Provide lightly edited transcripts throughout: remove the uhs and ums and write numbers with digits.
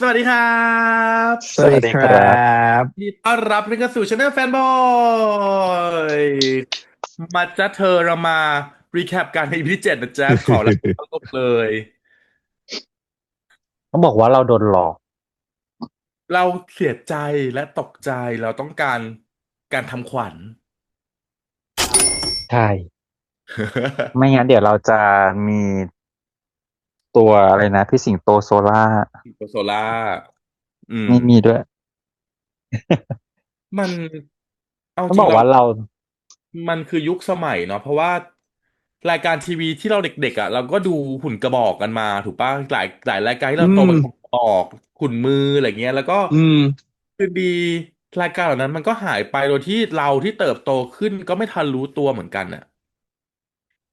สวัสดีครับสวัสดีครัสวัสดีครับบยินดีต้อนรับนี่ก็สู่ช anel แฟนบอยมาจ้าเธอเรามารีแคปการใน EP ที่7นะจ๊ะขอรับทั้งหมดเลยต้องบอกว่าเราโดนหลอกเราเสียใจและตกใจเราต้องการการทำขวัญ ใช่ไม่งั้นเดี๋ยวเราจะมีตัวอะไรนะพี่สิงโตโซล่าโซล่าอืมไม่มีด้วยมันเอาต้องจริงเรา บอกว่าเรามันคือยุคสมัยเนาะเพราะว่ารายการทีวีที่เราเด็กๆอ่ะเราก็ดูหุ่นกระบอกกันมาถูกป่ะหลายรายการที่อืเราโตมมากับหุ่นกระบอกหุ่นมืออะไรเงี้ยแล้วก็อืมคือดีรายการเหล่านั้นมันก็หายไปโดยที่เราที่เติบโตขึ้นก็ไม่ทันรู้ตัวเหมือนกันอ่ะ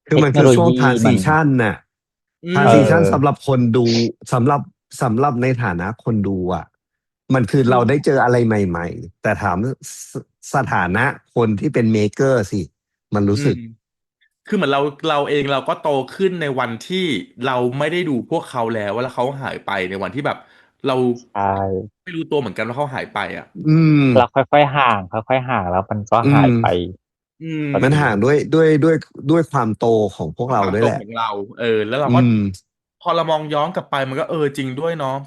คือมันคือเทคโนโลยีช่วงทรานมันซิชันน่ะอืทรานเอซิชันมสำหรับคนดูสำหรับในฐานะคนดูอ่ะมันคือเราได้เจออะไรใหม่ๆแต่ถามสสถานะคนที่เป็นเมเกอร์สิมันอืรู้สึกมคือเหมือนเราเองเราก็โตขึ้นในวันที่เราไม่ได้ดูพวกเขาแล้วเขาหายไปในวันที่แบบเราใช่ไม่รู้ตัวเหมือนกันว่าเขาหายไปอ่ะอืมเราค่อยๆห่างค่อยๆห่างแล้วมันก็อืมหายไปอืม สักทีมันห่างด้วยความโตของพวกเราความด้วยแหละโตของเราแล้วเราอืก็มพอเรามองย้อนกลับไปมันก็จริงด้วยเนาะ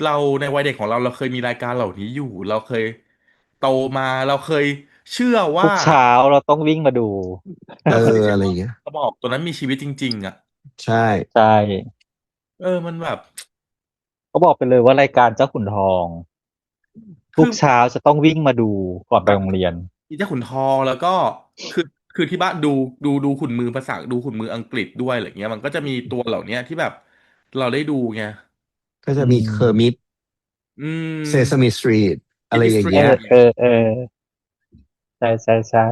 เราในวัยเด็กของเราเคยมีรายการเหล่านี้อยู่เราเคยโตมาเราเคยเชื่อว่าทุกเช้าเราต้องวิ่งมาดูเออเราเคยเชื่อว่าอะไรอย่างเงี้ยกระบอกตัวนั้นมีชีวิตจริงๆอ่ะใช่ใช่มันแบบก็บอกไปเลยว่ารายการเจ้าขุนทองทุคือกเช้าจะต้องวิ่งมาดูก่อนไปโรงเรียนมีเจ้าขุนทองแล้วก็คือคือที่บ้านดูขุนมือภาษาดูขุนมืออังกฤษด้วยอะไรเงี้ยมันก็จะมีตัวเหล่านี้ที่แบบเราได้ดูไงก็อืจะมีเคอร์มิมดอืเซซามิมสตรีทอะไรเอพิสตรีอย่างเงี้ย เออใช่ใช่ใช่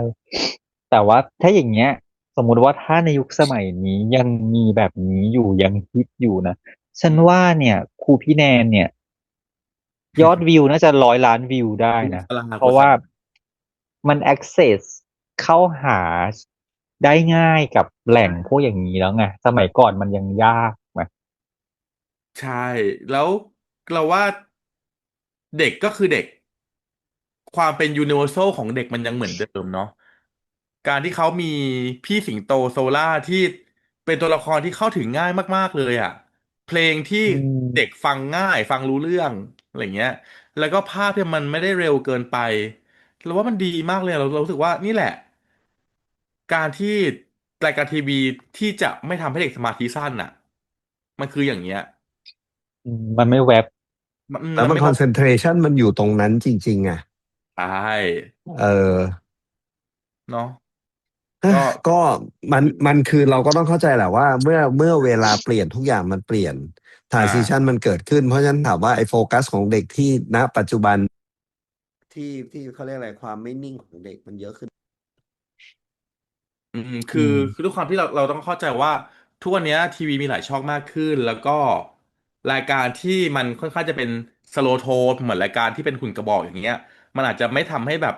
แต่ว่าถ้าอย่างเงี้ยสมมุติว่าถ้าในยุคสมัยนี้ยังมีแบบนี้อยู่ยังฮิตอยู่นะฉันว่าเนี่ยครูพี่แนนเนี่ยยอดวิวน่าจะ100 ล้านวิวได้นะสลากว่าสเพราะว่ามัน access เข้าหาได้ง่ายกับแหล่งพวกอย่างนี้แล้วไงสมัยก่อนมันยังยากไหมใช่แล้วเราว่าเด็กก็คือเด็กความเป็นยูนิเวอร์แซลของเด็กมันยังเหมือนเดิมเนาะการที่เขามีพี่สิงโตโซล่าที่เป็นตัวละครที่เข้าถึงง่ายมากๆเลยอ่ะเพลงที่อืเด็กมฟังง่ายฟังรู้เรื่องอะไรเงี้ยแล้วก็ภาพที่มันไม่ได้เร็วเกินไปเราว่ามันดีมากเลยเรารู้สึกว่านี่แหละการที่รายการทีวีที่จะไม่ทำให้เด็กสมาธิสั้นอ่ะมันคืออย่างเงี้ยมันไม่แวบมันแล้วมันมันไม่ว่าคอนเซนเทรชันมันอยู่ตรงนั้นจริงๆอ่ะใช่เออเนาะเอ้ยก็ก็มันคือเราก็ต้องเข้าใจแหละว่าเมื่อเวลาเปลี่ยนทุกอย่างมันเปลี่ยนทรานซิชันอ่ามันเกิดขึ้นเพราะฉะนั้นถามว่าไอ้โฟกัสของเด็กที่ณปัจจุบันที่เขาเรียกอะไรความไม่นิ่งของเด็กมันเยอะขึ้นคืออืมคือด้วยความที่เราต้องเข้าใจว่าทุกวันนี้ทีวีมีหลายช่องมากขึ้นแล้วก็รายการที่มันค่อนข้างจะเป็นสโลโทนเหมือนรายการที่เป็นหุ่นกระบอกอย่างเงี้ยมันอาจจะไม่ทำให้แบบ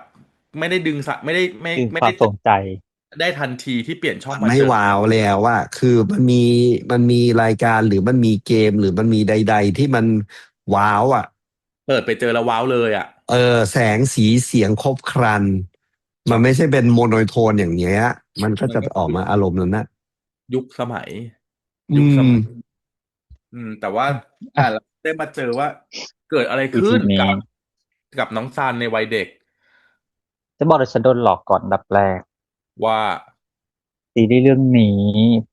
ไม่ได้ดึงสะไม่ได้ไม่ดึงไม่ได้ความสนใจได้ทันทีที่เปลี่ยนช่องมันไม่มาเจอว้าวแล้วว่าคือมันมีรายการหรือมันมีเกมหรือมันมีใดๆที่มันว้าวอ่ะ เปิดไปเจอแล้วว้าวเลยอ่ะเออแสงสีเสียงครบครันมันไม่ใช่เป็นโมโนโทนอย่างเงี้ยมันก็มันก็คือจะออกมาอารมณ์นั้นนะยุคสมัยอืมยุคสมัยแต่ว่าอ่ะเราได้มาเจอว่าเกิดอะไรอีพีนี้ ขึ้นกับน้องซานในวัยเด็กจะบอกเลยฉันโดนหลอกก่อนอันดับแรกว่า ซีรีส์เรื่องนี้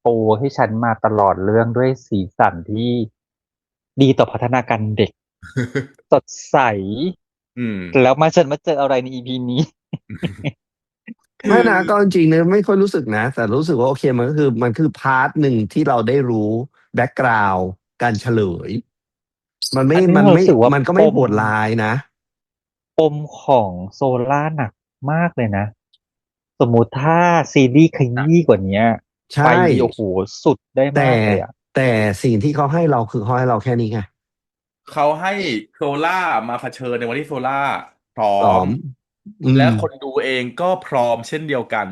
ปูให้ฉันมาตลอดเรื่องด้วยสีสันที่ดีต่อพัฒนาการเด็กสดใสอืมแล้วฉันมาเจออะไรในอีพีนี้ คือไม่นะก็จริงๆนะไม่ค่อยรู้สึกนะแต่รู้สึกว่าโอเคมันคือพาร์ทหนึ่งที่เราได้รู้แบ็กกราว n ์การเฉลยมันไม่อันนี้มันไม่เรารู้สึกว่ามันก็ปมไม่โหดร้ายนะปมของโซล่าหนักมากเลยนะสมมุติถ้าซีรีส์ขยี้กว่านี้ใช่ไปโอ้โหสุดได้แต่มากเลยอ่ะแต่สิ่งที่เขาให้เราคือเขาให้เราแค่นี้ไงเขาให้โซล่ามาเผชิญในวันที่โซล่าพร้อมพร้อมอืและมคนดูเองก็พร้อมเช่นเดียวกัน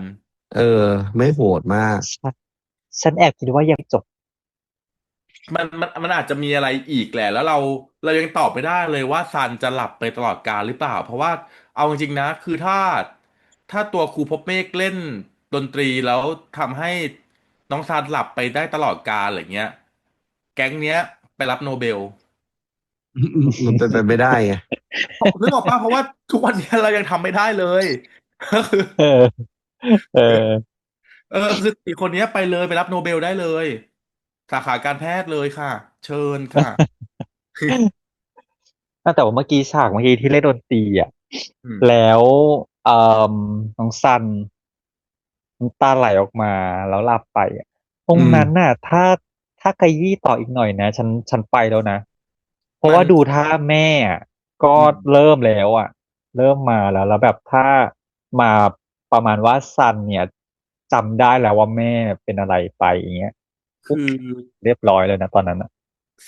เออไม่โหดมากฉันฉันแอบคิดว่าอยากจบมันอาจจะมีอะไรอีกแหละแล้วเรา เรายังตอบไม่ได้เลยว่าซันจะหลับไปตลอดกาลหรือเปล่าเพราะว่าเอาจริงๆนะคือถ้าตัวครูพบเมฆเล่นดนตรีแล้วทำให้น้องซันหลับไปได้ตลอดกาลอะไรเงี้ยแก๊งเนี้ยไปรับโนเบล มันเป็นไปไม่ได้ไง นึกออกป่ะเพราะว่าทุกวันนี้เรายังทำไม่ได้เลยก็คือเออเออ คือสี่คนนี้ไปเลยไปรับโนเบลได้เลยสาขาการแพทย์เลยค่ะเชิญค่ะ แต่ว่าเมื่อกี้ที่เล่นดนตรีอ่ะอืมแล้วเอ่อน้องซันน้ำตาไหลออกมาแล้วหลับไปอ่ะตรงอืมนั้นน่ะถ้าขยี้ต่ออีกหน่อยนะฉันไปแล้วนะเพราะมันว่าดูท่าแม่อะก็อืมเริ่มแล้วอ่ะเริ่มมาแล้วแบบถ้ามาประมาณว่าซันเนี่ยจำได้แล้วว่าแม่เป็นอะไรไปอย่างเงี้ยปุ๊บคือเรียบร้อยเลยนะตอนนั้นอ่ะ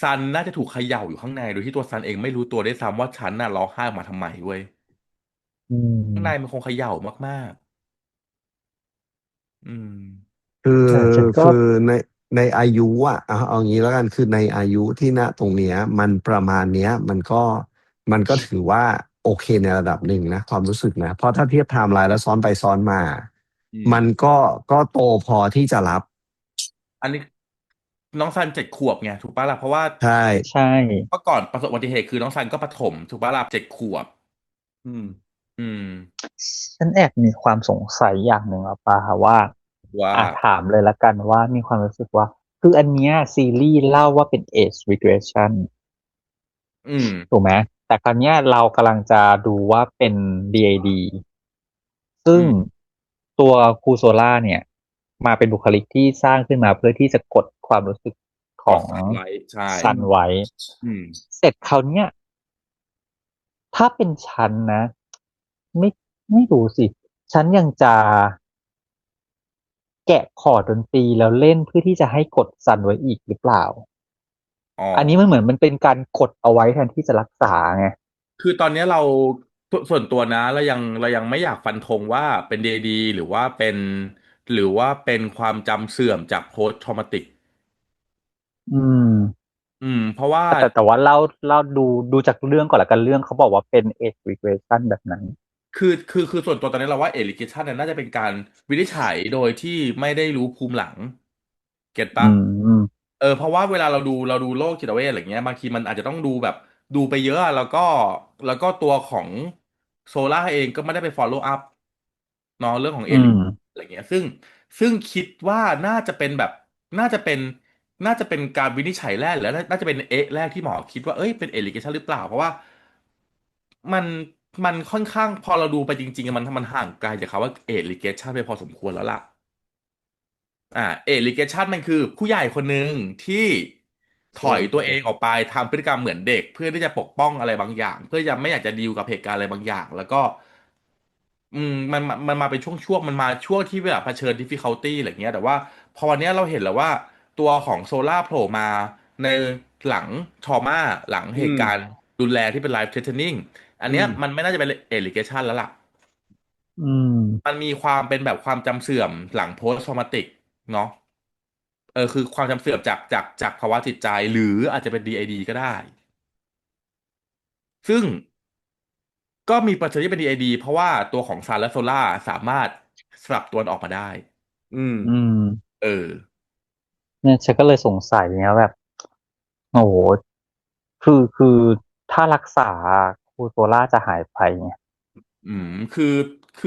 ซันน่าจะถูกเขย่าอยู่ข้างในโดยที่ตัวซันเองไม่รู้ตัวได้วยซ้ำว่าฉันน่ะร้องไห้ออกมาทำไมเว้ยอืข้างในมันมคงเขย่ามากๆอืมคือฉันก็คือในในอายุอ่ะเอางี้แล้วกันคือในอายุที่ณตรงเนี้ยมันประมาณเนี้ยมันก็ถือว่าโอเคในระดับหนึ่งนะความรู้สึกนะเพราะถ้าเทียบไทม์ไลน์แล้วซ้อนไปซ้อนมาอืมมันก็โตพอที่จะรับอันนี้น้องซัน7 ขวบไงถูกปะล่ะเพราะว่าใช่ใช่เมื่อก่อนประสบอุบัติเหตุคือน้องซันก็ประถมถูกปะล่ะ7 ขวบอืมอืมฉันแอบมีความสงสัยอย่างหนึ่งอะปาว่าว่าถามเลยละกันว่ามีความรู้สึกว่าคืออันเนี้ยซีรีส์เล่าว่าเป็น age regression อืมถูกไหมแต่คราวเนี้ยเรากำลังจะดูว่าเป็น DAD ซึ่งอืมตัวครูโซล่าเนี่ยมาเป็นบุคลิกที่สร้างขึ้นมาเพื่อที่จะกดความรู้สึกกของดซันไว้ใช่ซันไว้อืมเสร็จคราวเนี้ยถ้าเป็นฉันนะไม่ไม่รู้สิฉันยังจะแกะคอร์ดดนตรีแล้วเล่นเพื่อที่จะให้กดซันไว้อีกหรือเปล่าอ๋อ อันนี้มันเหมือนมันเป็นการกดเอาไว้แทนที่จะรักษาไงคือตอนนี้เราส่วนตัวนะเรายังไม่อยากฟันธงว่าเป็น DAD หรือว่าเป็นความจำเสื่อมจาก post traumatic อืมเพราะว่าแต่ว่าเล่าดูจากเรื่องก่อนละกันเรื่องเขาบอกว่าเป็น age regression แบบนั้นคือส่วนตัวตอนนี้เราว่า education เนี่ยน่าจะเป็นการวินิจฉัยโดยที่ไม่ได้รู้ภูมิหลังเก็ตอืปะ มเพราะว่าเวลาเราดูโรคจิตเวชอะไรเงี้ยบางทีมันอาจจะต้องดูแบบดูไปเยอะอะแล้วก็ตัวของโซล่าเองก็ไม่ได้ไป follow up เนาะเรื่องของเอลิอืมอะไรเงี้ยซึ่งคิดว่าน่าจะเป็นน่าจะเป็นการวินิจฉัยแรกหรือน่าจะเป็นแรกที่หมอคิดว่าเอ้ยเป็นเอลิเกชันหรือเปล่าเพราะว่ามันมันค่อนข้างพอเราดูไปจริงๆมันห่างไกลจากคำว่าเอลิเกชันไปพอสมควรแล้วล่ะ เอลิเกชันมันคือผู้ใหญ่คนหนึ่งที่ถเออยตัวเองอออกไปทำพฤติกรรมเหมือนเด็กเพื่อที่จะปกป้องอะไรบางอย่างเพื่อจะไม่อยากจะดีลกับเหตุการณ์อะไรบางอย่างแล้วก็มันมาเป็นช่วงๆมันมาช่วงที่แบบเผชิญ difficulty อะไรเงี้ยแต่ว่าพอวันเนี้ยเราเห็นแล้วว่าตัวของโซล่าโผล่มาในหลังทรมาหลังอืมเหตุการณ์รุนแรงที่เป็น life threatening อันเนี้ยอืมมันไม่น่าจะเป็นเอลิเกชันแล้วล่ะ อืมมันมีความเป็นแบบความจำเสื่อมหลัง post traumatic เนาะคือความจำเสื่อมจากภาวะจิตใจหรืออาจจะเป็น DID ก็ได้ซึ่งก็มีเปอร์เซ็นต์ที่เป็น DID เพราะว่าตัวของซานและโซล่าสามารถสลับตัวออกมาได้อืมอืมเออเนี่ยฉันก็เลยสงสัยเนี่ยแบบโอ้โหคือถ้ารักษาครูโซล่าจะหายไปไงอืมคื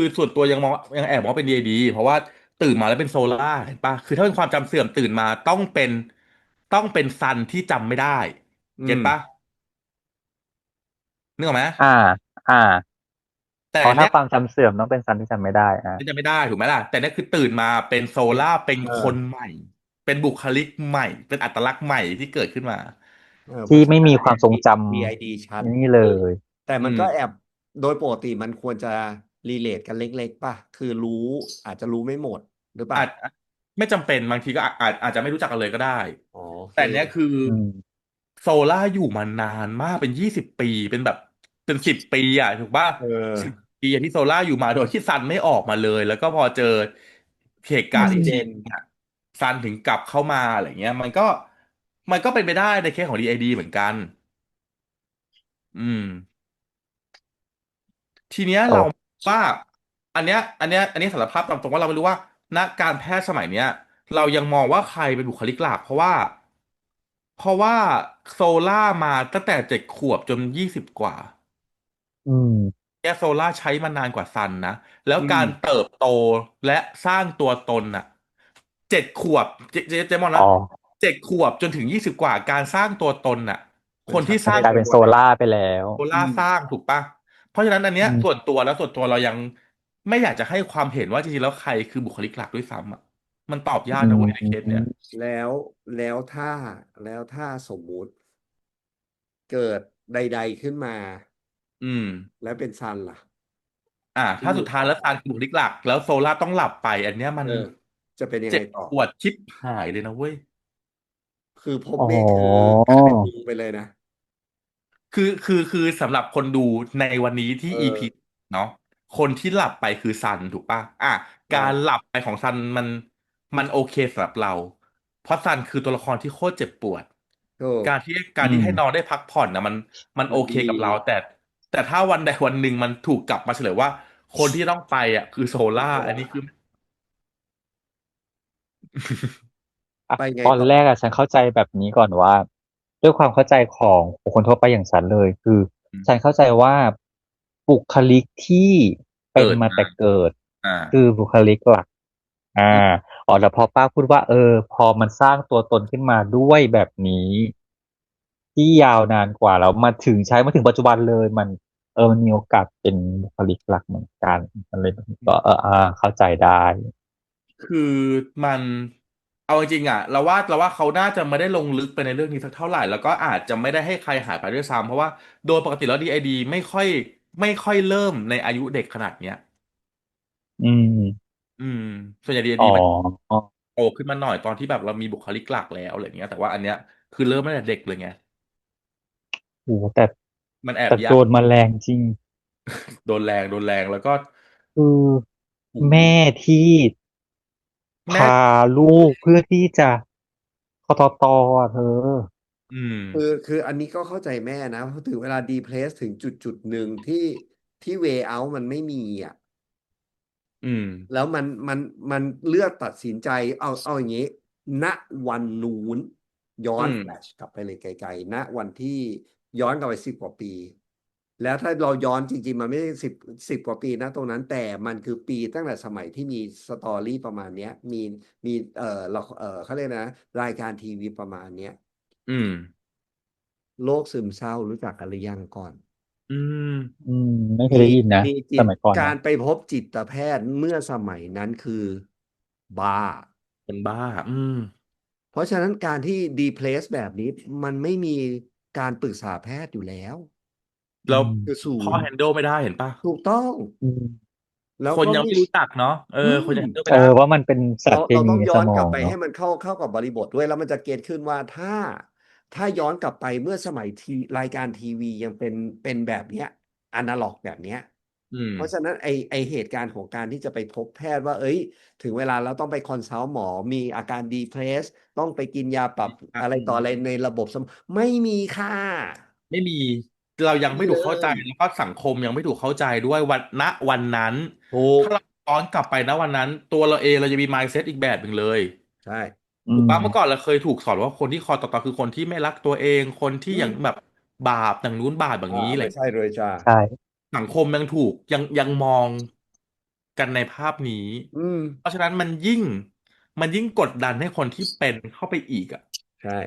อส่วนตัวยังมองยังแอบมองว่าเป็น DID เพราะว่าตื่นมาแล้วเป็นโซล่าเห็นปะคือถ้าเป็นความจำเสื่อมตื่นมาต้องเป็นซันที่จำไม่ได้อืมเก็ตปะนึกออกไหมอ่าอ่าเพราะถ้าแต่เนี้ย ความจำเสื่อมต้องเป็นซันที่จำไม่ได้นี่จะไม่ได้ถูกไหมล่ะแต่นี่คือตื่นมาเป็นโซล่าเป็นเอคนอใหม่เป็นบุคลิกใหม่เป็นอัตลักษณ์ใหม่ที่เกิดขึ้นมาเพราะฉะที่ไม่มีนั้นอันเนี้ย ความทรงจ DID ชัด ำนี่เลเออยแต่อืมมันก็แอบโดยปกติมันควรจะรีเลทกันเล็กๆป่ะคือรู้อาจจะรู้ไม่หมดหรือเปล่าอาจไม่จำเป็นบางทีก็อาจจะไม่รู้จักกันเลยก็ได้อ๋อโอเคแต่เนี้ยคืออืมโซล่าอยู่มานานมากเป็น20 ปีเป็นแบบเป็น10 ปีอ่ะถูกป่ะเสิบออปีอะที่โซล่าอยู่มาโดยที่ซันไม่ออกมาเลยแล้วก็พอเจอเหตุอืการณ์อีกทีมซิเดนอ่ะซันถึงกลับเข้ามาอะไรเงี้ยมันก็เป็นไปได้ในเคสของ DID เหมือนกัน อืมทีเนี้ยโอ้เราว่าอันเนี้ยสารภาพตามตรงว่าเราไม่รู้ว่าณการแพทย์สมัยเนี้ยเรายังมองว่าใครเป็นบุคลิกหลักเพราะว่าโซล่ามาตั้งแต่7 ขวบจน20 กว่า อืมเนี่ยโซล่าใช้มานานกว่าซันนะแล้วอืมการเติบโตและสร้างตัวตนอ่ะ7 ขวบเจมอนอ๋อนะ7 ขวบจนถึง20 กว่าการสร้างตัวตนอ่ะคนที่มันชัดเจมันสร้างตัวกลายเป็นโซนไปหมดเลยล่าไปแล้วโซล่าอืมสร้างถูกปะเพราะฉะนั้นอันเนี้ยอืมส่วนตัวเรายังไม่อยากจะให้ความเห็นว่าจริงๆแล้วใครคือบุคลิกหลักด้วยซ้ำอ่ะมันตอบยากอืนะเว้ยในเคสเนี้ยมแล้วแล้วถ้าแล้วถ้าสมมุติเกิดใดๆขึ้นมาอืมแล้วเป็นซันล่ะที่ถ้าสุอยู่ต่อไปดท้ายแล้วซันคือบุคลิกหลักแล้วโซล่าต้องหลับไปอันเนี้ยมันเออจะเป็นยังเจ็บไงต่อปวดชิบหายเลยนะเว้ย คือภพอ๋อเมฆคือกลายเป็นยุงไปเลยนะคือสำหรับคนดูในวันนี้ที่ เออ EP เนาะคนที่หลับไปคือซันถูกปะการหใช่ลับไปของซันมันโอเคสำหรับเราเพราะซันคือตัวละครที่โคตรเจ็บปวดถูกอืมการที่ให้น้องได้พักผ่อนนะมันโอเคมันดีกับเราแต่ถ้าวันใดวันหนึ่งมันถูกกลับมาเฉลยว่าคนที่ต้องไปคือโซล่าคือโซล่าอันนี้คือ อ่ะไปไงตอนต่อแรกอะฉันเข้าใจแบบนี้ก่อนว่าด้วยความเข้าใจของคนทั่วไปอย่างฉันเลยคือฉันเข้าใจว่าบุคลิกที่เป็นเกิดมามาแต่เกิดอ่าคือบุคลิกหลักอ่าอืมอ๋อแล้วพอป้าพูดว่าพอมันสร้างตัวตนขึ้นมาด้วยแบบนี้ที่ยาวนานกว่าแล้วมาถึงใช้มาถึงปัจจุบันเลยมันมีโอกาสเป็นบุคลิกหลักเหมือนกันมันเลยก็เข้าใจได้คือมันเอาจริงๆเราว่าเขาน่าจะไม่ได้ลงลึกไปในเรื่องนี้สักเท่าไหร่แล้วก็อาจจะไม่ได้ให้ใครหายไปด้วยซ้ำเพราะว่าโดยปกติแล้วดีไอดีไม่ค่อยเริ่มในอายุเด็กขนาดเนี้ยอืมอืมส่วนใหญ่ดีไออ๋อดีมันโตขึ้นมาหน่อยตอนที่แบบเรามีบุคลิกหลักแล้วอะไรเงี้ยแต่ว่าอันเนี้ยคือเริ่มตั้งแต่เด็กเลยไงโหแต่มันแอบแต่โดยากนแมลงจริง โดนแรงแล้วก็คือหูแม่ที่แม่พาลูกเพื่อที่จะคอตตอ่ะเธออืมคืออันนี้ก็เข้าใจแม่นะเพราะถึงเวลาดีเพลสถึงจุดหนึ่งที่เวเอามันไม่มีอ่ะ อืมแล้วมันเลือกตัดสินใจเอาอย่างนี้ณวันนู้นย้อนอืมแฟลชกลับไปเลยไกลๆณวันที่ย้อนกลับไป10 กว่าปีแล้วถ้าเราย้อนจริงๆมันไม่ได้สิบกว่าปีนะตรงนั้นแต่มันคือปีตั้งแต่สมัยที่มีสตอรี่ประมาณเนี้ยมีเราเขาเรียกนะรายการทีวีประมาณเนี้ยอืมโรคซึมเศร้ารู้จักกันหรือยังก่อน อืมอืมไม่เคยมีได้ยินนะมีสมัยก่อนนะการไปพบจิตแพทย์เมื่อสมัยนั้นคือบ้า เป็นบ้าอืม เพราะฉะนั้นการที่ดีเพลสแบบนี้มันไม่มีการปรึกษาแพทย์อยู่แล้วแล้วอืมคือศูพ่อนย์แฮนด์ลไม่ได้เห็นปะถูกต้องอืมแล้วก็ไม่คนยังไม่รู้จักเนาะอืมคนยังแฮนด์ลไม่ได้ว่ามันเป็นสารเคเราต้องมีในสย้อนกลับมองเนาะไปให้มันเข้ากับบริบทด้วยแล้วมันจะเก็ตขึ้นว่าถ้าย้อนกลับไปเมื่อสมัยรายการทีวียังเป็นแบบเนี้ยอนาล็อกแบบเนี้ยอืมเพราะฉะนั้นไอเหตุการณ์ของการที่จะไปพบแพทย์ว่าเอ้ยถึงเวลาเราต้องไปคอนซัลท์หมอมีอาการดีเพรสต้องไปกินยาปรับอะไรต่ออะไรในระบบสมองไม่มีค่ะไม่มีเรายังไม่ไม่มีเลถูกเข้าใจยแล้วก็สังคมยังไม่ถูกเข้าใจด้วยวันนั้นถูกถ้าเราย้อนกลับไปณวันนั้นตัวเราเองเราจะมี mindset อีกแบบหนึ่งเลยใช่อืถูกปะเมื่อก่อมนเราเคยถูกสอนว่าคนที่คอต่อคือคนที่ไม่รักตัวเองคนที่อืมอย่างแบบบาปอย่างนู้นบาปอย่างนี้อะไร ไม่ใช่เลยจ้าใช่สังคมยังถูกยังมองกันในภาพนี้อืมเพราะฉะนั้นมันยิ่งกดดันให้คนที่เป็นเข้าไปอีกใช่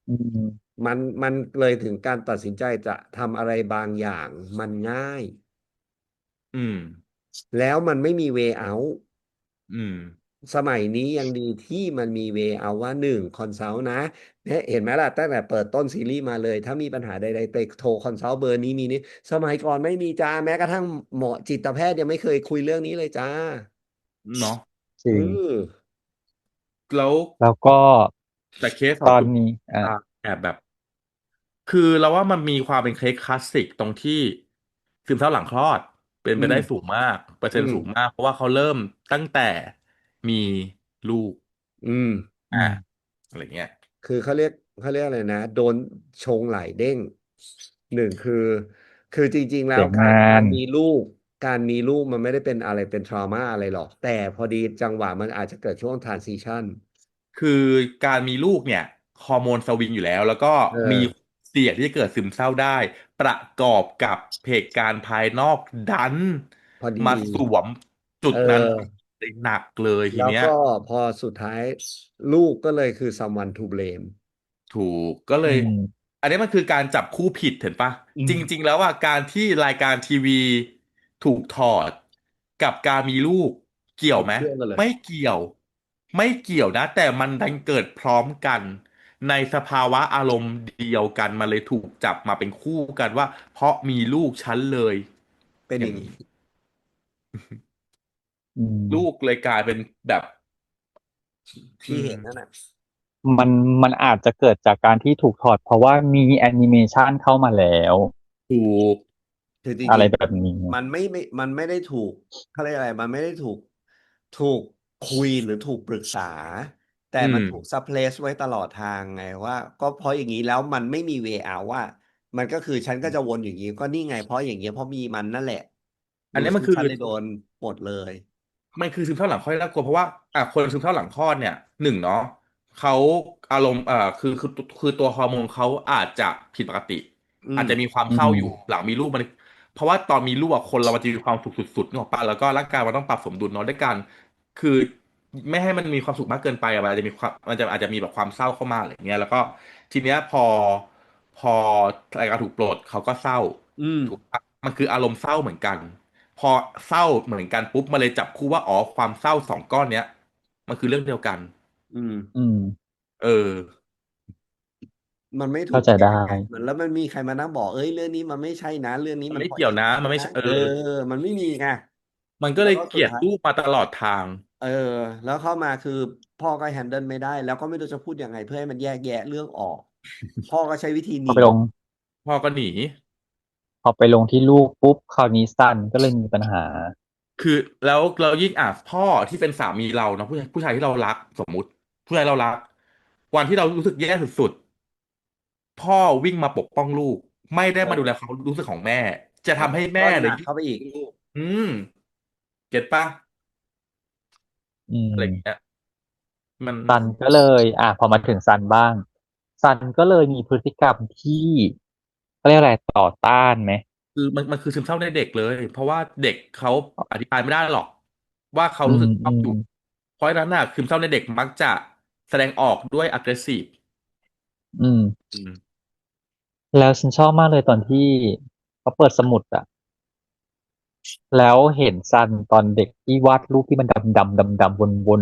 อืมมันเลยถึงการตัดสินใจจะทำอะไรบางอย่างมันง่ายอืมแล้วมันไม่มี way out อืมสมัยนี้ยังดีที่มันมี way out ว่าหนึ่งคอนซัลท์นะเนี่ยเห็นไหมล่ะตั้งแต่เปิดต้นซีรีส์มาเลยถ้ามีปัญหาใดๆไปโทรคอนซัลท์เบอร์นี้มีนี้สมัยก่อนไม่มีจ้าแม้กระทั่งหมอจิตแพทย์ยังไม่เคยคุยเรื่องนี้เลยจ้าเนาะจริอืงอแล้วแล้วก็แต่เคสของคุณตอนนี้ตาแอบแบบคือเราว่ามันมีความเป็นเคสคลาสสิกตรงที่ซึมเศร้าหลังคลอดเป็นอืมไปได้สูงมากเปอร์เซ็อืมนต์สูงมากเพราะว่าเขาเริ่มตั้งแต่มีลูกอืม อือ่ามอะไรเงี้ยคือเขาเรียกอะไรนะโดนชงหลายเด้งหนึ่งคือ คือจริงๆแล้เสีวการยงานการมีลูกการมีลูกมันไม่ได้เป็นอะไรเป็นทรมาอะไรหรอกแต่พอดีจังหวะมันอาจจะเกิดช่วง transition คือการมีลูกเนี่ยฮอร์โมนสวิงอยู่แล้วก็เอมีอเสี่ยงที่จะเกิดซึมเศร้าได้ประกอบกับเหตุการณ์ภายนอกดันพอดีมาสวมจุเอดนั้นอได้หนักเลยทีเนี้ย แล้วก็พอสุดท้ายลูกก็เลยคือ someone to blame ถูกก็เลอืยมอันนี้มันคือการจับคู่ผิดเห็นปะจอืมริงๆแล้วว่าการที่รายการทีวีถูกถอดกับการมีลูกเกี่ยวคนไหมละเรื่องกันเลยไม่เกี่ยวไม่เกี่ยวนะแต่มันดันเกิดพร้อมกันในสภาวะอารมณ์เดียวกันมันเลยถูกจับมาเป็นคู่กันว่าเพราะมีลูกฉันเลยเป็นอย่างนี้อย่างนี้อืลูกมเลยกลายเป็นแบบอืที่มเห็นนั่นแหละมันมันอาจจะเกิดจากการที่ถูกถอดเพราะว่ามีแอนิเมชันเข้ามาแล้วถูกคือจอะไรริงแบบนี้ๆมันไม่ได้ถูกเขาเรียกอะไรมันไม่ได้ถูกคุยหรือถูกปรึกษาแต่อืมมันถูกซัพเพลสไว้ตลอดทางไงว่าก็เพราะอย่างนี้แล้วมันไม่มีเวอาว่ามันก็คือฉันก็จะวนอย่างนี้ก็นี่ไงเพราะอย่างเงี้ยเพราะมีมันนั่นแหละดูสิอันนี้มันคือ ฉันเลยโดนหมดเลยมันคือซึมเศร้าหลังคลอดน่ากลัวเพราะว่าคนซึมเศร้าหลังคลอดเนี่ยหนึ่งเนาะเขาอารมณ์คือตัวฮอร์โมนเขาอาจจะผิดปกติอืมอาจจะมีความอืเศร้าอยู่มหลังมีลูกมันเพราะว่าตอนมีลูกคนเรามันจะมีความสุขสุดๆนึกออกปะแล้วก็ร่างกายมันต้องปรับสมดุลเนาะด้วยกันคือไม่ให้มันมีความสุขมากเกินไปอะมันอาจจะมีความมันจะอาจจะมีแบบความเศร้าเข้ามาอะไรเงี้ยแล้วก็ทีเนี้ยพอรายการถูกปลดเขาก็เศร้าอืมถูกปะมันคืออารมณ์เศร้าเหมือนกัน พอเศร้าเหมือนกันปุ๊บมาเลยจับคู่ว่าอ๋อความเศร้าสองก้อนเนี้ยมันคือเรื่องเดียวกันอืมอืมเออมันไม่ถูเข้าใจได้กแยกไงเหมือนแล้วมันมีใครมานั่งบอกเอ้ยเรื่องนี้มันไม่ใช่นะเรื่องนี้มันมันเพราะไม่เกี่ยวนะอย่างนี้นะมันไม่ใช่เออมันไม่มีไงมันก็แล้วเลยเกลียดก็สุดท้าย ลูกมาตลอดทางเออแล้วเข้ามาคือพ่อก็แฮนเดิลไม่ได้แล้วก็ไม่รู้จะพูดยังไงเพื่อให้มันแยกแยะเรื่องออกพ่อก็ใช้วิธีหนีพอไปลงพ่อก็หนีพอไปลงที่ลูกปุ๊บคราวนี้ซันก็เลยมีปัญหาคือแล้วเรายิ่งพ่อที่เป็นสามีเราเนาะผู้ชายที่เรารักสมมุติผู้ชายเรารักวันที่เรารู้สึกแย่สุดๆพ่อวิ่งมาปกป้องลูกไม่ได้เออมาดูแลความรู้สึกของแม่จะเออทำให้แม่ก็หนักเลยยิ่งเข้าไปอีกลูกอืมเก็ตปะอือะไรอย่างเงี้มยมัน ซันก็เลยพอมาถึงซันบ้างซันก็เลยมีพฤติกรรมที่เขาเรียกอะไรต่อต้านไหมคือมันคือซึมเศร้าในเด็กเลยเพราะว่าเด็กเขาอธิบายไม่ได้หรอกว่าเขาอืมรู้สึกชอืมอบอยู่เพราะฉะนั้นน่ะซึมเศร้าในเด็กมักจะแสดงออกด้วย aggressive อืมอืมแล้วฉันชอบมากเลยตอนที่เขาเปิดสมุดอะแล้วเห็นซันตอนเด็กที่วาดรูปที่มันดำวน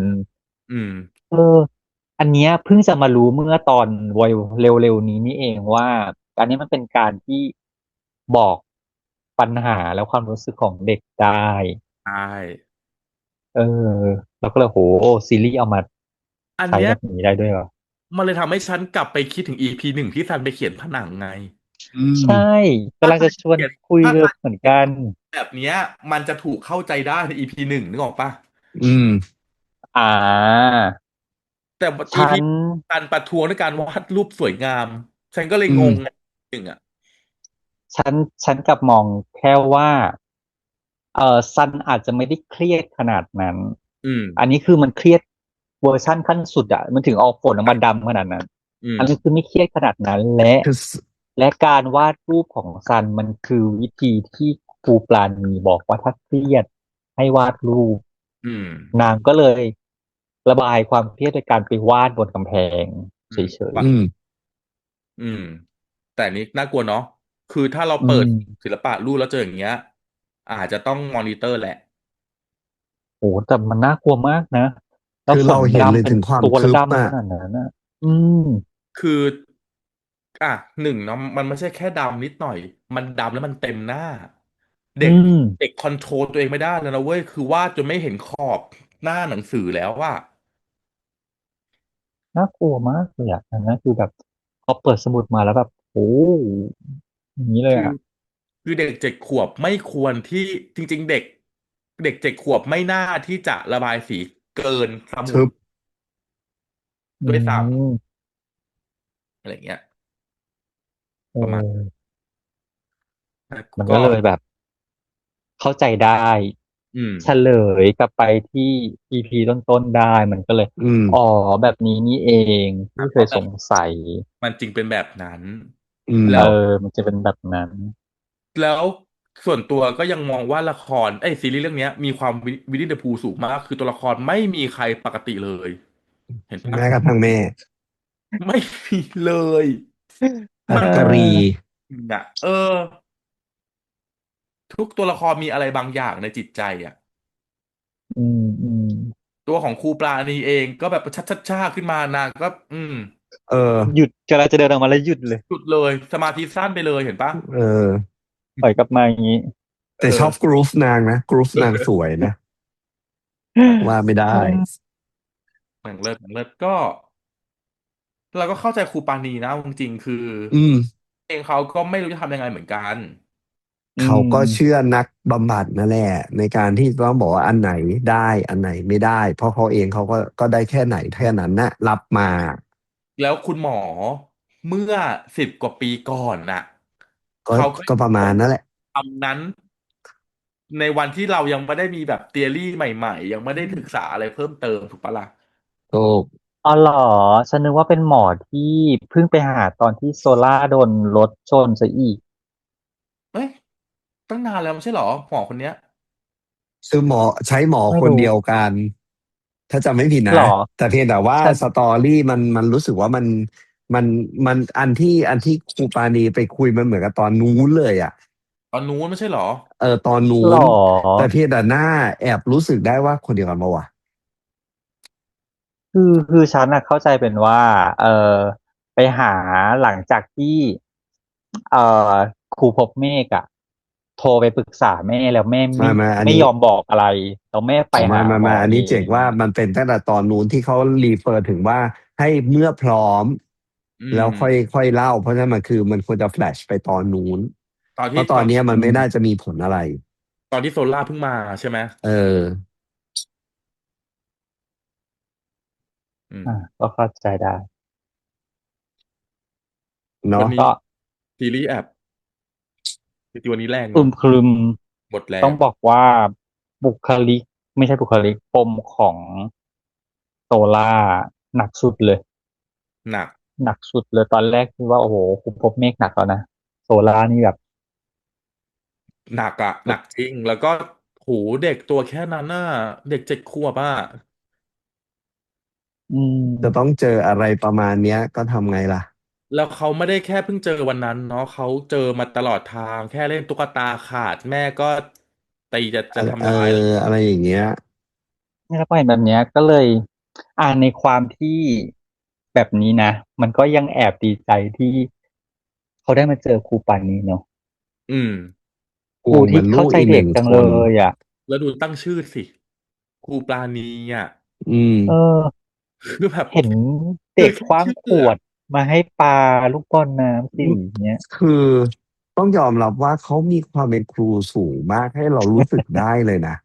อืมเอออันเนี้ยเพิ่งจะมารู้เมื่อตอนวัยเร็วๆนี้นี่เองว่าอันนี้มันเป็นการที่บอกปัญหาและความรู้สึกของเด็กได้ใช่เออแล้วก็เลยโหซีรีส์เอามาอันเนี้ยใช้แบบนี้ได้ด้วยเหรอมันเลยทำให้ฉันกลับไปคิดถึง EP หนึ่งที่ซันไปเขียนผนังไงอืมใช่ถ้ากำลังจะชวนซันเขียนคุยถ้าซันเหมือนกันแบบเนี้ยมันจะถูกเข้าใจได้ใน EP หนึ่งนึกออกปะอืมอ่าแต่ ฉั EP นซันประท้วงด้วยการวาดรูปสวยงามฉันก็เลยอืมงงไงหนึ่งอ่ะฉันฉันกลับมองแค่ว่าซันอาจจะไม่ได้เครียดขนาดนั้นอืมอันนี้คือมันเครียดเวอร์ชั่นขั้นสุดอะมันถึงเอาฝนออกมาดำขนาดนั้นอืมอันนี้คือไม่เครียดขนาดนั้นและคือและการวาดรูปของซันมันคือวิธีที่ครูปราณีบอกว่าถ้าเครียดให้วาดรูปอืมนางก็เลยระบายความเครียดโดยการไปวาดบนกำแพงอืเฉมยอืมอืมแต่อันนี้น่ากลัวเนาะคือถ้าเราๆอืเปิดมศิลปะรูปแล้วเจออย่างเงี้ยอาจจะต้องมอนิเตอร์แหละโอ้แต่มันน่ากลัวมากนะแล้วคือฝนเราเห็นเลยดำเป็นถึงความตัวละทึบอ่ะดำขนาดนั้นนะอืม คืออ่ะหนึ่งเนาะมันไม่ใช่แค่ดำนิดหน่อยมันดำแล้วมันเต็มหน้าอืเด็กมเด็กคอนโทรลตัวเองไม่ได้แล้วนะเว้ยคือวาดจนไม่เห็นขอบหน้าหนังสือแล้วว่าน่ากลัวมากเลยอ่ะอันนั้นคือแบบพอเปิดสมุดมาแล้วแบบโอ้อย่างนี้เลยคืออ่ะคือเด็กเจ็ดขวบไม่ควรที่จริงๆเด็กเจ็ดขวบไม่น่าที่จะระบายสีเกินสมุดทึบอืด้วยซ้มำอะไรเงี้ยเอประมาณอ แล้วมันก็ก็เลยแบบเข้าใจได้อืมเฉลยกลับไปที่ EP ต้นๆได้มันก็เลยอืมอ๋อแบบนี้นี่เองครัที่เคยสบเพราะแบบงสัยมันจริงเป็นแบบนั้นอืมเออแล้วมันจะเป็นแบบนั้นแล้วส่วนตัวก็ยังมองว่าละครซีรีส์เรื่องเนี้ยมีความวินนี่เดอะพูสูงมากคือตัวละครไม่มีใครปกติเลยเห็นปะแม้กระทั่งแม่ไม่มีเลยเมันกรีอออ่ะทุกตัวละครมีอะไรบางอย่างในจิตใจอ่ะอืมตัวของครูปลาณีเองก็แบบชัดขึ้นมานางก็เออหยุดกำลังจะเดินออกมาแล้วหยุดเลยสุดเลยสมาธิสั้นไปเลยเห็นปะเออปล่อยกลับมาอย่างนี้ แต่ชอบกรูฟนางนะกรูฟนางสวยนะว่าไม่ได้หนังเลิศก็เราก็เข้าใจครูปาณีนะจริงๆคืออืมเองเขาก็ไม่รู้จะทำยังไงเหมือนกันอืเขาก็เชื่มอนักบำบัดนั่นแหละในการที่ต้องบอกว่าอันไหนได้อันไหนไม่ได้เพราะเขาเองเขาก็ได้แค่ไหนแค่นั้นนะรับมาแล้วคุณหมอเมื่อ10 กว่าปีก่อนน่ะก็เขาก็ก็ประมาต้องณนั้นแหละทำนั้นในวันที่เรายังไม่ได้มีแบบเทอรี่ใหม่ๆยังไม่ได้ศึกษาอะไรเพิ่มเติมถูกปะล่ะโอ้อ๋อเหรอฉันนึกว่าเป็นหมอที่เพิ่งไปหาตอนที่โซล่าโดนรถชนซะอีกเอ้ยตั้งนานแล้วไม่ใช่เหรอหมอคนเนี้ยคือหมอใช้หมอคนไม่รู้เดียวกันถ้าจำไม่ผิดนะหรอแต่เพียงแต่ว่าฉันสตอรี่มันรู้สึกว่ามันมันอันที่ครูปาณีไปคุยมันเหมือนกับตอนนู้นเลยอ่ะ ตอนนู้นไม่ใช่เหรอตอนนู้หรนแต่อเพียงแต่หน้าแอบรู้สึกได้ว่าคนเดียวกันปะวะคือฉันน่ะเข้าใจเป็นว่าเออไปหาหลังจากที่เออครูพบเมฆอะโทรไปปรึกษาแม่แล้วแม่มาอันนี้ไม่ยอมบอกอะไรแล้วแม่ไปออกมาหาหมออันเอนี้เจ๋งงว่ามันเป็นตั้งแต่ตอนนู้นที่เขารีเฟอร์ถึงว่าให้เมื่อพร้อมอืแล้วมค่อยเล่าเพราะฉะนั้นมันควรจะแฟลชไปตอนนู้นตอนเพราะตอนที่ตอนเนี้ยมันไม่น่าอืมจะมีผลอะไรตอนที่โซล่าเพิ่งมาใช่ไหมเอออืมก็เข้าใจได้เนาะวันนี้ก็ซีรีส์แอบจริงๆวันนี้แรงอึเนาะมครึมต้องหมดแรงบอกว่าบุคลิกไม่ใช่บุคลิกปมของโซล่าหนักสุดเลย หนักหนักสุดเลยตอนแรกคิดว่าโอ้โหคุมภพเมฆหนักแล้วนะโซล่านี่แบบหนักอะหนักจริงแล้วก็โหเด็กตัวแค่นั้นน่ะเด็ก7 ขวบอะอืจะต้องมเจออะไรประมาณเนี้ยก็ทำไงล่ะแล้วเขาไม่ได้แค่เพิ่งเจอวันนั้นเนาะเขาเจอมาตลอดทางแค่เล่นตุ๊กตาขาดแม่ก็ตีจะอะไรทำร้ายแล้วอะไรอย่างเงี้ยแล้วพอเห็นแบบเนี้ยก็เลยในความที่แบบนี้นะมันก็ยังแอบดีใจที่เขาได้มาเจอครูปานนี้เนาะอืมครูห่วงเหมือนลูที่เข้าใจกอีกหนึ่งเด็กจังเลคนยอ่ะแล้วดูตั้งชื่อสิครูปราณีอ่ะ อืม เออคือแบบเห็นคือแค่เด็กคว้างชื่อขวอะดมาให้ปาลูกบอลน้ำสีเนี้ยคือต้องยอมรับว่าเขามีความเป็นครูสูงมากให้เรารู้สึกได้เลยนะ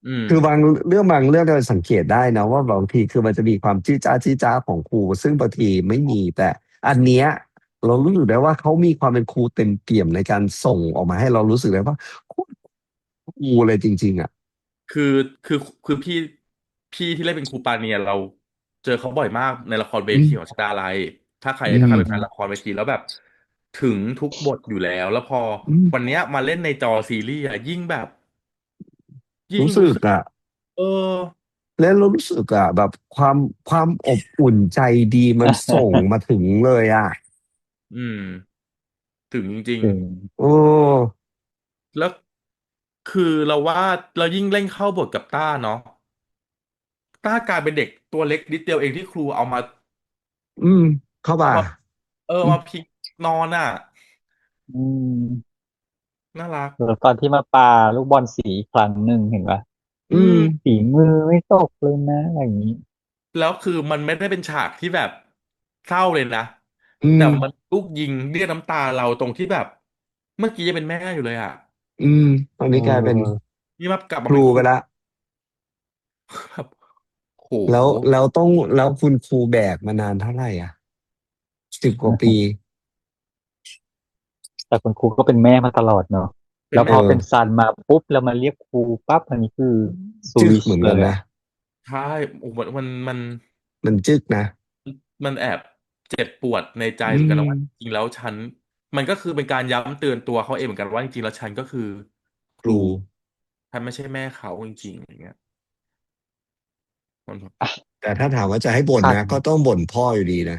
อืมคืบางเรื่องเราสังเกตได้นะว่าบางทีคือมันจะมีความจี้จ้าของครูซึ่งบางทีไม่มีแต่อันเนี้ยเรารู้สึกได้ว่าเขามีความเป็นครูเต็มเปี่ยมในการส่งออกมาให้เรารู้สึกได้ว่าโคตรครูเลยจริงๆอ่ะคือคือคือพี่ที่เล่นเป็นครูปาเนียเราเจอเขาบ่อยมากในละครเวอืมทีของชดาลัยถ้าใครอืถ้าใครเป็นแฟนละคมรเวทีแล้วแบบถึงทุกบทอยู่แล้วพออืมวันเนี้ยมาเล่นในจอซีรีส์อะยิ่งแบบยิ่งรู้สึรู้สึกกอ่ะเออและเรารู้สึกอ่ะแบบความอบอุ่นใจดีมันส่งมาถึงเลยอ่ะอืมถึงจริงถึงโอ้ๆแล้วคือเราว่าเรายิ่งเล่นเข้าบทกับต้าเนาะต้ากลายเป็นเด็กตัวเล็กนิดเดียวเองที่ครูอืมเข้าป่ะเอามาอืมมาพลิกนอนอ่ะอืมน่ารัก แล้วตอนที่มาปาลูกบอลสีอีกครั้งหนึ่งเห็นปะอืมฝีมือไม่ตกเลยนะอะไรอย่างนี้ แล้วคือมันไม่ได้เป็นฉากที่แบบเศร้าเลยนะอืแต่มมันลูกยิงเรียกน้ำตาเราตรงที่แบบเมื่อกี้ยังเป็นแม่อยู่เลยอ่ะอืมตอนเนี้กลายเป็นออนี่มากลับคมาเป็นครูรูไปละแบบโหแล้วคุณครูแบกมานานเท่าไหร่อ่ะ10 กว่าปี แต่คุณครูก็เป็นแม่มาตลอดเนาะเป็นแล้วพแม่อเป็นเออซันมาปุ๊บแล้วมาเรียกครูปั๊บอันนี้คือสจึกวิชเหมือนกันนะเลยอ่ะใช่โอ้มันมันจึกนะมันแอบเจ็บปวดในใจอืเหมือนกันนะว่าจมริงๆแล้วฉันมันก็คือเป็นการย้ำเตือนตัวเขาเองเหมือนกันว่าจริงๆแล้วฉันก็คือครูครูฉันไม่ใช่แม่เขาจริงๆอย่างเงี้ยมันแบบอ่ะแต่ถ้าถามว่าจะให้บ่นซันนะก็ต้องบ่นพ่ออยู่ดีนะ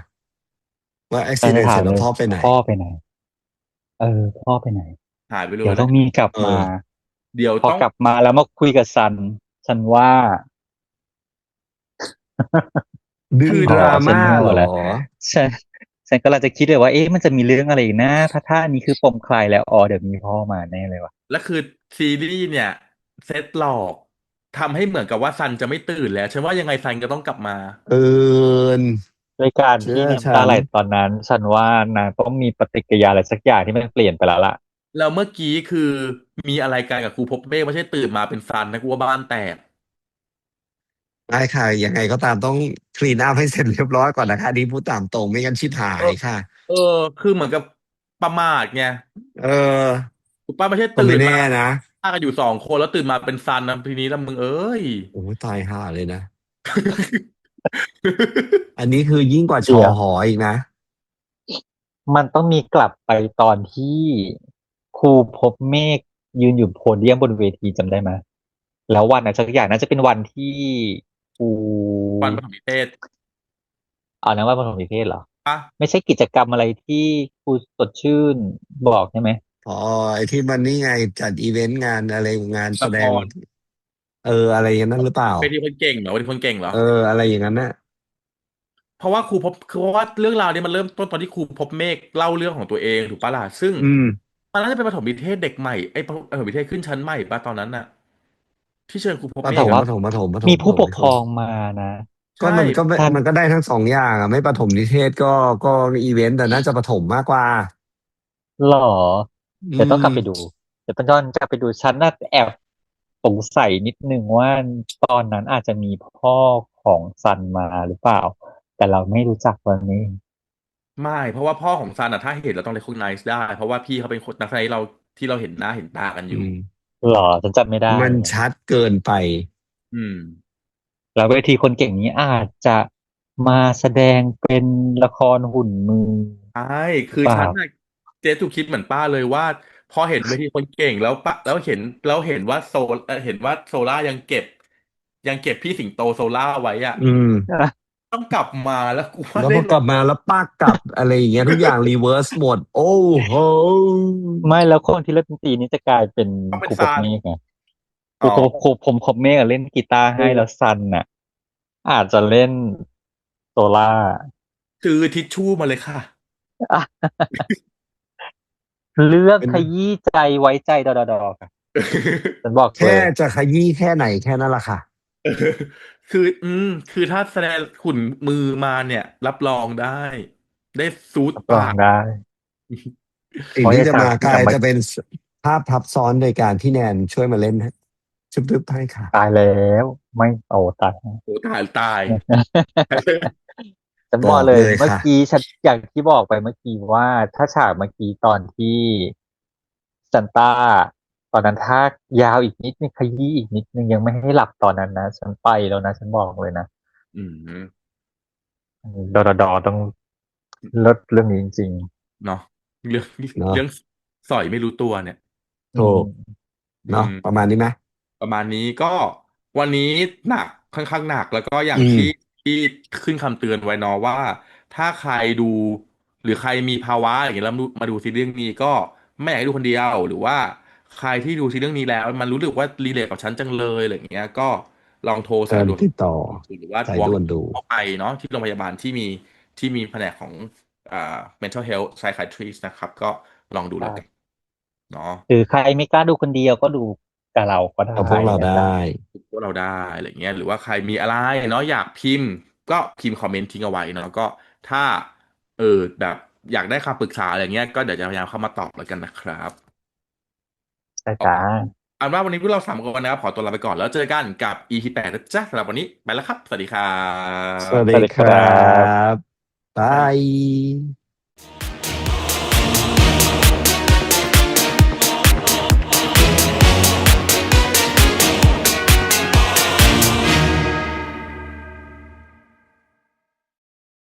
ว่าอุซันบิเหตุเสร็จแล้วจะถามเลยพ่อไปไหนพ่อไปไหนพ่อไปไหนหายไปเลยเดี๋ยวแล้วต้องมีกลับเอมาอเดี๋ยวต้องพอกลับมาแล้วมาคุยกับซันว่า ดึงคืออ๋อดราฉันม่าเหรอนึกออกแล้วฉันฉันกำลังจะคิดเลยว่าเอ๊ะมันจะมีเรื่องอะไรอีกนะถ้าอันนี้คือปมคลายแล้วอ๋อเดี๋ยวมีพ่อมาแน่เลยว่ะและคือซีรีส์เนี่ยเซตหลอกทำให้เหมือนกับว่าซันจะไม่ตื่นแล้วฉันว่ายังไงซันก็ต้องกลับมาเกินด้วยการเชื่ที่อฉันน้ำตาไหลตอนนั้นฉันว่านางต้องมีปฏิกิริยาอะไรสักอย่างที่มันเปลี่ยนไปแล้วล่ะแล้วเมื่อกี้คือมีอะไรกันกับครูพบเมฆไม่ใช่ตื่นมาเป็นซันนะกูว่าบ้านแตก ได้ค่ะยังไงก็ตามต้องคลีนอัพให้เสร็จเรียบร้อยก่อนนะคะอันนี้พูดตามตรงไม่งั้นชิบหาเออยค่ะเออคือเหมือนกับประมาทไงเออถูกป้าไม่ใช่ก็ไม่แน่ตื่นมานะฆ่ากันอยู่2 คนแล้วตื่นมาเป็นซันนะทีนี้แล้วมึงเอ้ย โอ้ยตายห่าเลยนะอันนี้คือยิ่งกว่าชอเดี๋ยวหออีกนะมันต้องมีกลับไปตอนที่ครูพบเมฆยืนอยู่โพเดียมบนเวทีจำได้ไหมแล้ววันนั้นสักอย่างน่าจะเป็นวันที่ครูวันปฐมนิเทศเอานั้นว่าปฐมนิเทศเหรอปะไม่ใช่กิจกรรมอะไรที่ครูสดชื่นบอกใช่ไหม พอไอ้ที่มันนี่ไงจัดอีเวนต์งานอะไรงานแสละคดงรอะไรอย่างนั้นหรือเปล่าเป็นที่คนเก่งเหรอเป็นคนเก่งเหรออะไรอย่างนั้นน่ะเพราะว่าครูพบคือเพราะว่าเรื่องราวนี้มันเริ่มต้นตอนที่ครูพบเมฆเล่าเรื่องของตัวเองถูกปะล่ะซึ่งอืมมันน่าจะเป็นปฐมนิเทศเด็กใหม่ไอ้ปฐมนิเทศขึ้นชั้นใหม่ปะตอนนั้นน่ะที่เชิญครูพบประเมฆอ่ะแต่ว่ามีผู้ปกไม่ถมครองมานะก็ใช่มันก็ไม่ท่านมันก็ได้ทั้งสองอย่างอ่ะไม่ประถมนิเทศก็อีเวนต์แต่น่าจะประถมมากกว่าหรออืเดี๋ยวต้องกลับไปดูมเดี๋ยวต้องย้อนกลับไปดูฉันน่าแอบสงสัยนิดนึงว่าตอนนั้นอาจจะมีพ่อของซันมาหรือเปล่าแต่เราไม่รู้จักวันนี้ไม่เพราะว่าพ่อของซันอะถ้าเห็นเราต้อง recognize ได้เพราะว่าพี่เขาเป็นคนนักแสดงที่เราเห็นหน้าเห็นตากันอยู่อืมหรอฉันจำไม่ได้มันชัดเกินไปอืม แล้วเวทีคนเก่งนี้อาจจะมาแสดงเป็นละครหุ่นมือใช่หรือเปล่าคือฉันน่ะเจ๊ถูกคิดเหมือนป้าเลยว่าพอเห็นเวทีคนเก่งแล้วป้าแล้วเห็นว่าเห็นว่าโซล่ายังเก็บพี่สิงโตโซล่าไว้อะอืมต้องกลับมาแล้วกูว่าแล้วได้ลงพอกลับมาแล้วป้ากลับอะไรอย่างเงี้ยทุกอย่างรีเวิร์สหมดโอ้โหไม่แล้วคนที่เล่นดนตรีนี้จะกลายเป็นต้องเป็ครูปกนซานเมฆไงอ๋อครูผมเมฆอะเล่นกีตาร์ให้แล้วซันน่ะอาจจะเล่นโซล่า ซื้อทิชชู่มาเลยค่ะ อ่ะเลือกเป็นขยี้ใจไว้ใจดอค่ะฉันบอกเลแค่ยจะขยี้แค่ไหนแค่นั้นแหละค่ะคือคือถ้าแสดงขุนมือมาเนี่ยรับรองได้ซูดรับรปาก องได้ สิ่งที่จะเพราะไอ้ฉากมากลาอย่างเมื่อยจะเป็นภาพทับซ้อนโดยการที่แนนช่วยมาเล่นให้ชุบๆให้ค่ะตายแล้วไม่โอ้ตาย โอ้ตาย ฉันบอกบอกเลยเลยค่ะเมื่อกี้ฉันอย่างที่บอกไปเมื่อกี้ว่าถ้าฉากเมื่อกี้ตอนที่ซันต้าตอนนั้นถ้ายาวอีกนิดนึงขยี้อีกนิดนึงยังไม่ให้หลับตอนนั้นนะฉันไปแล้วนะฉันบอกเลยนะอืมดอต้องลดเรื่องนี้จริงเนาะเรื่องเนาะเรื่องสอยไม่รู้ตัวเนี่ยๆถูกอืเนาะประมมาณนี้ไหมประมาณนี้ก็วันนี้หนักค่อนข้างหนักแล้วก็อย่าอืงที่มที่ขึ้นคำเตือนไว้เนาะว่าถ้าใครดูหรือใครมีภาวะอย่างเงี้ยแล้วมาดูซีรีส์เรื่องนี้ก็ไม่อยากให้ดูคนเดียวหรือว่าใครที่ดูซีรีส์เรื่องนี้แล้วมันรู้สึกว่ารีเลทกับฉันจังเลยอะไรอย่างเงี้ยก็ลองโทรสายเชิญด่วนติดต่อหรือว่า สาย walk ด่วนดูเข้าไปเนาะที่โรงพยาบาลที่มีแผนกของอ่า mental health psychiatrist นะครับก็ลองดูแล้วกันใช่เนาะ หรือใครไม่กล้าดูคนเดียวก็ดูกับเราก็ได้กับพวกเราได้นะจ๊ะพวกเราได้อะไรเงี้ยหรือว่าใครมีอะไรเนาะอยากพิมพ์ก็พิมพ์คอมเมนต์ทิ้งเอาไว้เนาะก็ถ้าเออแบบอยากได้คำปรึกษาอะไรเงี้ยก็เดี๋ยวจะพยายามเข้ามาตอบแล้วกันนะครับใช่จ้าอันว่าวันนี้พวกเรา3 คนนะครับขอตัวลาไปก่อนแล้วเจอกันกับ EP 8นะจ๊ะสำหรับวันนี้ไปแล้วครับสวัสดีครัสวัสดีบสวัสดีครัครับบ บาบ๊ายบายย